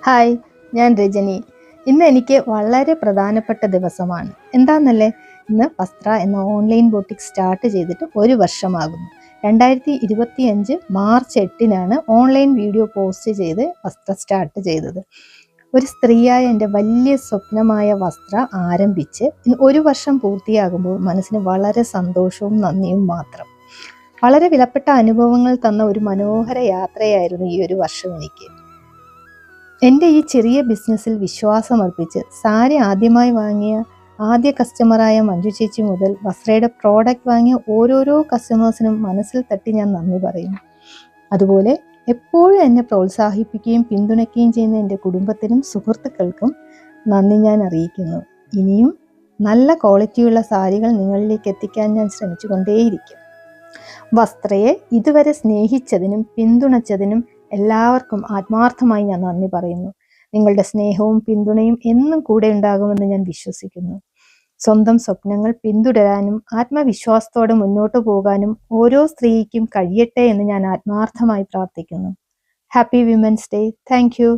Hi, ഞാൻ രജനി. ഇന്ന് എനിക്ക് വളരെ പ്രധാനപ്പെട്ട ദിവസമാണ്. എന്താണെന്നല്ലേ? ഇന്ന് വസ്ത്ര എന്ന ഓൺലൈൻ ബൊട്ടിക് സ്റ്റാർട്ട് ചെയ്തിട്ട് 1 വർഷമാകുന്നു. 2025 മാർച്ച് 8-നാണ് ഓൺലൈൻ വീഡിയോ പോസ്റ്റ് ചെയ്ത് വസ്ത്ര സ്റ്റാർട്ട് ചെയ്തത്. ഒരു സ്ത്രീയായ എൻ്റെ വലിയ സ്വപ്നമായ വസ്ത്ര ആരംഭിച്ച് ഇന്ന് 1 വർഷം പൂർത്തിയാകുമ്പോൾ മനസ്സിന് വളരെ സന്തോഷവും നന്ദിയും മാത്രം. വളരെ വിലപ്പെട്ട അനുഭവങ്ങൾ തന്ന ഒരു മനോഹര യാത്രയായിരുന്നു ഈ ഒരു വർഷം എനിക്ക്. എൻ്റെ ഈ ചെറിയ ബിസിനസ്സിൽ വിശ്വാസമർപ്പിച്ച് സാരി ആദ്യമായി വാങ്ങിയ ആദ്യ കസ്റ്റമറായ മഞ്ജു ചേച്ചി മുതൽ വസ്ത്രയുടെ പ്രോഡക്റ്റ് വാങ്ങിയ ഓരോരോ കസ്റ്റമേഴ്സിനും മനസ്സിൽ തട്ടി ഞാൻ നന്ദി പറയുന്നു. അതുപോലെ എപ്പോഴും എന്നെ പ്രോത്സാഹിപ്പിക്കുകയും പിന്തുണയ്ക്കുകയും ചെയ്യുന്ന എൻ്റെ കുടുംബത്തിനും സുഹൃത്തുക്കൾക്കും നന്ദി ഞാൻ അറിയിക്കുന്നു. ഇനിയും നല്ല ക്വാളിറ്റിയുള്ള സാരികൾ നിങ്ങളിലേക്ക് എത്തിക്കാൻ ഞാൻ ശ്രമിച്ചുകൊണ്ടേയിരിക്കും. വസ്ത്രയെ ഇതുവരെ സ്നേഹിച്ചതിനും പിന്തുണച്ചതിനും എല്ലാവർക്കും ആത്മാർത്ഥമായി ഞാൻ നന്ദി പറയുന്നു. നിങ്ങളുടെ സ്നേഹവും പിന്തുണയും എന്നും കൂടെ ഉണ്ടാകുമെന്ന് ഞാൻ വിശ്വസിക്കുന്നു. സ്വന്തം സ്വപ്നങ്ങൾ പിന്തുടരാനും ആത്മവിശ്വാസത്തോടെ മുന്നോട്ട് പോകാനും ഓരോ സ്ത്രീക്കും കഴിയട്ടെ എന്ന് ഞാൻ ആത്മാർത്ഥമായി പ്രാർത്ഥിക്കുന്നു. Happy women's day. Thank you.